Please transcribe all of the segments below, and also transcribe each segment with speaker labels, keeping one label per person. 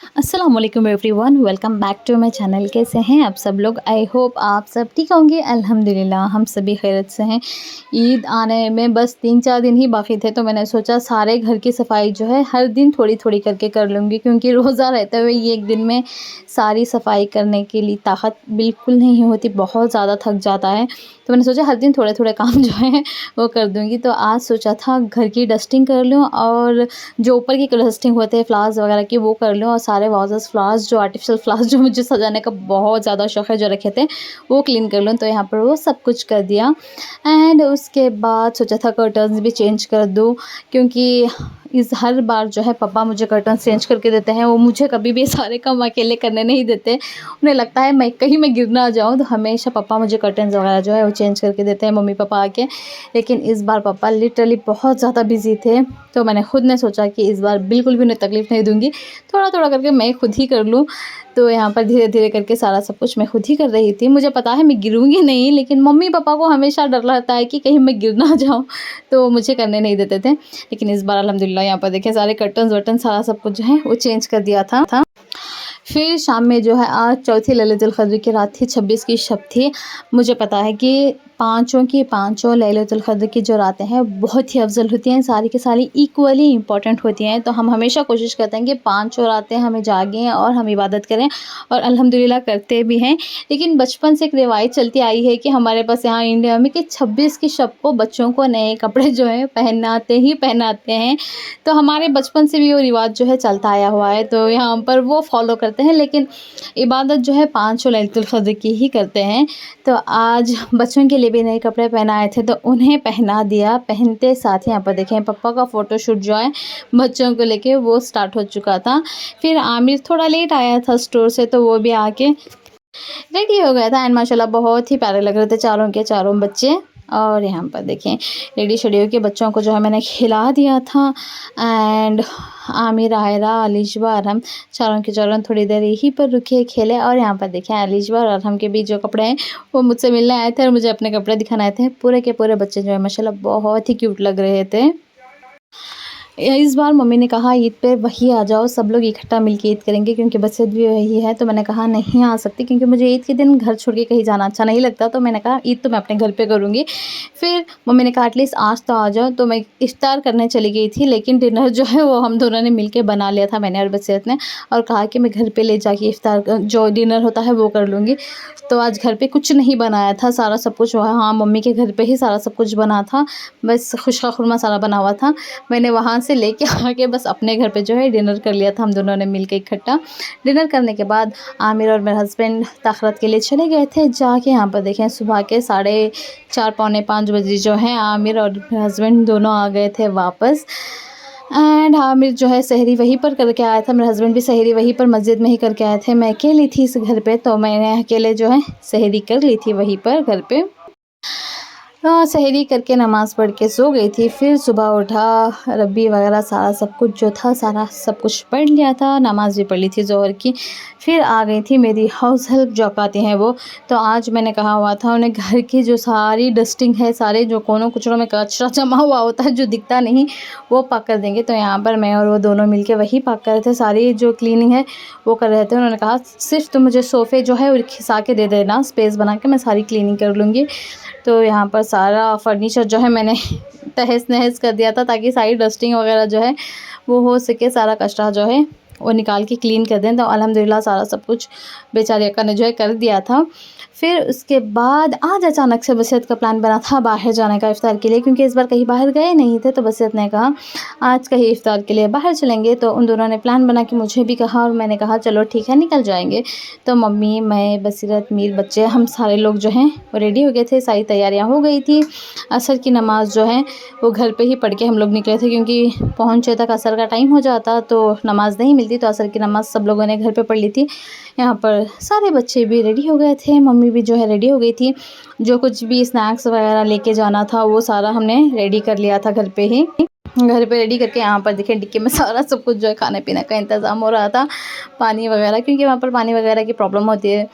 Speaker 1: अस्सलाम वालेकुम everyone, welcome back to my channel. कैसे हैं आप सब लोग? आई होप आप सब ठीक होंगे। अल्हम्दुलिल्लाह हम सभी खैरियत से हैं। ईद आने में बस 3-4 दिन ही बाकी थे, तो मैंने सोचा सारे घर की सफाई जो है हर दिन थोड़ी-थोड़ी करके कर लूँगी, क्योंकि रोज़ा रहते हुए ये एक दिन में सारी सफाई करने के लिए ताकत बिल्कुल नहीं होती, बहुत ज़्यादा थक जाता है। तो मैंने सोचा हर दिन थोड़े-थोड़े काम जो है वो कर दूँगी। तो आज सोचा था घर की डस्टिंग कर लूँ और जो ऊपर की डस्टिंग होते हैं फ्लावर्स वगैरह की वो कर लूँ, और सारे वाजेस फ्लावर्स जो आर्टिफिशियल फ्लावर्स जो मुझे सजाने का बहुत ज़्यादा शौक है जो रखे थे वो क्लीन कर लूँ। तो यहाँ पर वो सब कुछ कर दिया एंड उसके बाद सोचा था कर्टन्स भी चेंज कर दूँ, क्योंकि इस हर बार जो है पापा मुझे कर्टन्स चेंज करके देते हैं। वो मुझे कभी भी सारे काम अकेले करने नहीं देते। उन्हें लगता है मैं कहीं मैं गिर ना जाऊँ, तो हमेशा पापा मुझे कर्टन्स वगैरह जो है वो चेंज करके देते हैं, मम्मी पापा आके। लेकिन इस बार पापा लिटरली बहुत ज़्यादा बिज़ी थे, तो मैंने खुद ने सोचा कि इस बार बिल्कुल भी उन्हें तकलीफ़ नहीं दूँगी, थोड़ा-थोड़ा करके मैं खुद ही कर लूँ। तो यहाँ पर धीरे-धीरे करके सारा सब कुछ मैं खुद ही कर रही थी। मुझे पता है मैं गिरूँगी नहीं, लेकिन मम्मी-पापा को हमेशा डर रहता है कि कहीं मैं गिर ना जाऊँ, तो मुझे करने नहीं देते थे। लेकिन इस बार अल्हम्दुलिल्लाह यहाँ पर देखिए सारे कर्टन्स-वर्टन्स सारा सब कुछ जो है वो चेंज कर दिया था। फिर शाम में जो है आज चौथी लैलतुल क़द्र की रात थी, 26 की शब थी। मुझे पता है कि पाँचों की पाँचों लैलतुल क़द्र की जो रातें हैं बहुत ही अफ़ज़ल होती हैं, सारी की सारी इक्वली इम्पॉर्टेंट होती हैं। तो हम हमेशा कोशिश करते हैं कि पाँचों रातें हमें जागें और हम इबादत करें, और अल्हम्दुलिल्लाह करते भी हैं। लेकिन बचपन से एक रिवायत चलती आई है कि हमारे पास यहाँ इंडिया में कि 26 की शब को बच्चों को नए कपड़े जो हैं पहनाते ही पहनाते हैं। तो हमारे बचपन से भी वो रिवाज जो है चलता आया हुआ है, तो यहाँ पर वो फॉलो करते हैं। लेकिन इबादत जो है पाँचों लैलतुल क़द्र की ही करते हैं। तो आज बच्चों के लिए भी नए कपड़े पहनाए थे, तो उन्हें पहना दिया। पहनते साथ ही यहाँ पर देखें पापा का फ़ोटोशूट जो है बच्चों को लेके वो स्टार्ट हो चुका था। फिर आमिर थोड़ा लेट आया था स्टोर से, तो वो भी आके रेडी हो गया था एंड माशाल्लाह बहुत ही प्यारे लग रहे थे चारों के चारों बच्चे। और यहाँ पर देखें रेडी शेडी होके बच्चों को जो है मैंने खिला दिया था एंड आमिर, आयरा, अलिशबा और हम चारों के चारों थोड़ी देर यहीं पर रुके खेले। और यहाँ पर देखें अलिशबा और हम के भी जो कपड़े हैं वो मुझसे मिलने आए थे और मुझे अपने कपड़े दिखाने आए थे। पूरे के पूरे बच्चे जो है माशाल्लाह बहुत ही क्यूट लग रहे थे। इस बार मम्मी ने कहा ईद पे वही आ जाओ, सब लोग इकट्ठा मिलके ईद करेंगे, क्योंकि बसंत भी वही है। तो मैंने कहा नहीं आ सकती, क्योंकि मुझे ईद के दिन घर छोड़ के कहीं जाना अच्छा नहीं लगता। तो मैंने कहा ईद तो मैं अपने घर पे करूँगी। फिर मम्मी ने कहा एटलीस्ट आज तो आ जाओ। तो मैं इफ्तार करने चली गई थी, लेकिन डिनर जो है वो हम दोनों ने मिल के बना लिया था, मैंने और बसंत ने, और कहा कि मैं घर पर ले जाके इफ्तार जो डिनर होता है वो कर लूँगी। तो आज घर पे कुछ नहीं बनाया था, सारा सब कुछ वहाँ मम्मी के घर पे ही सारा सब कुछ बना था। बस खुशका खुरमा सारा बना हुआ था, मैंने वहाँ से लेके आके बस अपने घर पे जो है डिनर कर लिया था हम दोनों ने मिलके इकट्ठा। डिनर करने के बाद आमिर और मेरे हस्बैंड ताख़रात के लिए चले गए थे। जाके यहाँ पर देखें सुबह के 4:30 पौने 5 बजे जो है आमिर और मेरे हस्बैंड दोनों आ गए थे वापस। एंड आमिर जो है सहरी वहीं पर करके आया था, मेरे हस्बैंड भी सहरी वहीं पर मस्जिद में ही करके आए थे। मैं अकेली थी इस घर पे, तो मैंने अकेले जो है सहरी कर ली थी वहीं पर घर पे। सहरी करके नमाज़ पढ़ के सो गई थी। फिर सुबह उठा, रब्बी वगैरह सारा सब कुछ जो था सारा सब कुछ पढ़ लिया था, नमाज़ भी पढ़ ली थी ज़ोहर की। फिर आ गई थी मेरी हाउस हेल्प जो आती हैं वो। तो आज मैंने कहा हुआ था उन्हें घर की जो सारी डस्टिंग है, सारे जो कोनों कुचड़ों में कचरा जमा हुआ होता है जो दिखता नहीं, वो पाक कर देंगे। तो यहाँ पर मैं और वो दोनों मिलके वही पाक कर रहे थे, सारी जो क्लीनिंग है वो कर रहे थे। उन्होंने कहा सिर्फ तुम मुझे सोफ़े जो है वो खिसा के दे देना, स्पेस बना के मैं सारी क्लीनिंग कर लूँगी। तो यहाँ पर सारा फर्नीचर जो है मैंने तहस-नहस कर दिया था, ताकि सारी डस्टिंग वगैरह जो है वो हो सके, सारा कचरा जो है वो निकाल के क्लीन कर दें। तो अल्हम्दुलिल्लाह सारा सब कुछ बेचारी अक्का ने जो है कर दिया था। फिर उसके बाद आज अचानक से बसरत का प्लान बना था बाहर जाने का इफ़्तार के लिए, क्योंकि इस बार कहीं बाहर गए नहीं थे। तो बसरत ने कहा आज कहीं इफ़्तार के लिए बाहर चलेंगे। तो उन दोनों ने प्लान बना के मुझे भी कहा और मैंने कहा चलो ठीक है निकल जाएंगे। तो मम्मी, मैं, बसरत, मीर, बच्चे हम सारे लोग जो हैं वो रेडी हो गए थे, सारी तैयारियां हो गई थी। असर की नमाज़ जो है वो घर पे ही पढ़ के हम लोग निकले थे, क्योंकि पहुँचे तक असर का टाइम हो जाता तो नमाज़ नहीं मिलती। तो असर की नमाज़ सब लोगों ने घर पे पढ़ ली थी। यहाँ पर सारे बच्चे भी रेडी हो गए थे, मम्मी भी जो है रेडी हो गई थी। जो कुछ भी स्नैक्स वगैरह लेके जाना था वो सारा हमने रेडी कर लिया था घर पे ही। घर पे रेडी करके यहाँ पर देखिए डिक्की में सारा सब कुछ जो है खाने पीने का इंतज़ाम हो रहा था, पानी वगैरह, क्योंकि वहाँ पर पानी वगैरह की प्रॉब्लम होती है।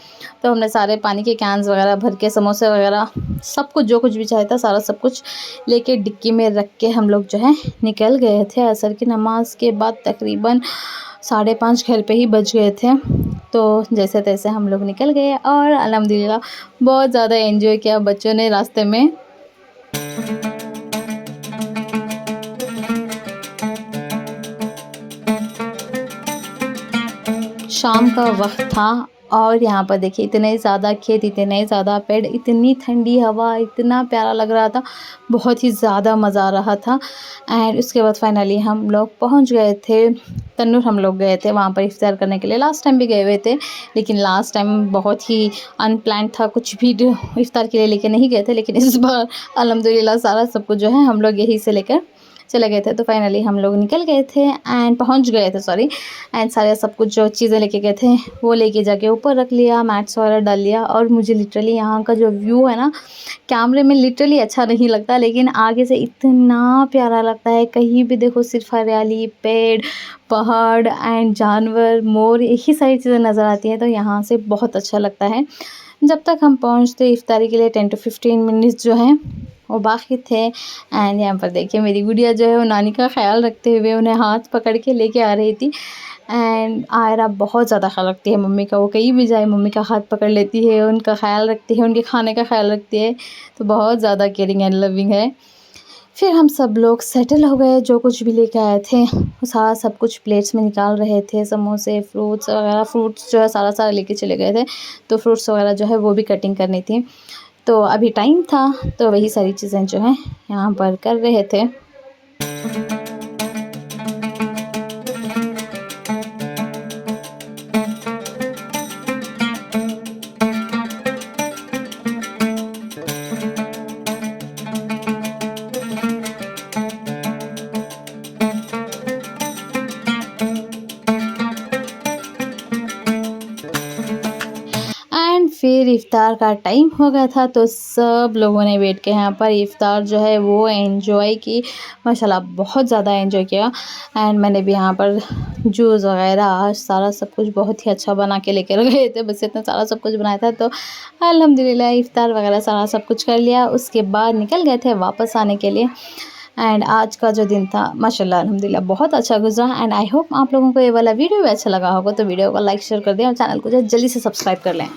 Speaker 1: तो हमने सारे पानी के कैंस वगैरह भर के, समोसे वगैरह सब कुछ जो कुछ भी चाहिए था सारा सब कुछ लेके डिक्की में रख के हम लोग जो है निकल गए थे। असर की नमाज़ के बाद तकरीबन 5:30 घर पे ही बज गए थे। तो जैसे तैसे हम लोग निकल गए और अल्हम्दुलिल्लाह बहुत ज़्यादा एंजॉय किया बच्चों ने रास्ते में। शाम का वक़्त था और यहाँ पर देखिए इतने ज़्यादा खेत, इतने ज़्यादा पेड़, इतनी ठंडी हवा, इतना प्यारा लग रहा था, बहुत ही ज़्यादा मज़ा आ रहा था। एंड उसके बाद फाइनली हम लोग पहुँच गए थे तन्नूर। हम लोग गए थे वहाँ पर इफ्तार करने के लिए। लास्ट टाइम भी गए हुए थे, लेकिन लास्ट टाइम बहुत ही अनप्लान्ड था, कुछ भी इफ्तार के लिए लेके नहीं गए थे। लेकिन इस बार अल्हम्दुलिल्लाह सारा सब कुछ जो है हम लोग यहीं से लेकर चले गए थे। तो फाइनली हम लोग निकल गए थे एंड पहुंच गए थे, सॉरी। एंड सारे सब कुछ जो चीज़ें लेके गए थे वो लेके जाके ऊपर रख लिया, मैट्स वगैरह डाल लिया। और मुझे लिटरली यहाँ का जो व्यू है ना, कैमरे में लिटरली अच्छा नहीं लगता, लेकिन आगे से इतना प्यारा लगता है। कहीं भी देखो सिर्फ हरियाली, पेड़, पहाड़ एंड जानवर, मोर, यही सारी चीज़ें नज़र आती हैं। तो यहाँ से बहुत अच्छा लगता है। जब तक हम पहुँचते इफ्तारी के लिए 10 to 15 मिनट्स जो हैं वो बाकी थे। एंड यहाँ पर देखिए मेरी गुड़िया जो है वो नानी का ख्याल रखते हुए उन्हें हाथ पकड़ के लेके आ रही थी। एंड आयरा बहुत ज़्यादा ख्याल रखती है मम्मी का, वो कहीं भी जाए मम्मी का हाथ पकड़ लेती है, उनका ख्याल रखती है, उनके खाने का ख्याल रखती है। तो बहुत ज़्यादा केयरिंग एंड लविंग है। फिर हम सब लोग सेटल हो गए, जो कुछ भी लेके आए थे वो सारा सब कुछ प्लेट्स में निकाल रहे थे। समोसे, फ्रूट्स वगैरह, फ्रूट्स जो है सारा लेके चले गए थे। तो फ्रूट्स वगैरह जो है वो भी कटिंग करनी थी। तो अभी टाइम था तो वही सारी चीज़ें जो हैं यहाँ पर कर रहे थे। एंड फिर इफ़्तार का टाइम हो गया था, तो सब लोगों ने बैठ के यहाँ पर इफ़्तार जो है वो एंजॉय की। माशाल्लाह बहुत ज़्यादा एंजॉय किया। एंड मैंने भी यहाँ पर जूस वगैरह सारा सब कुछ बहुत ही अच्छा बना के लेकर गए थे। बस इतना सारा सब कुछ बनाया था। तो अल्हम्दुलिल्लाह इफ़्तार वगैरह सारा सब कुछ कर लिया। उसके बाद निकल गए थे वापस आने के लिए। एंड आज का जो दिन था माशाल्लाह अल्हम्दुलिल्लाह बहुत अच्छा गुजरा। एंड आई होप आप लोगों को ये वाला वीडियो भी अच्छा लगा होगा। तो वीडियो को लाइक शेयर कर दें और चैनल को जो जल्दी से सब्सक्राइब कर लें।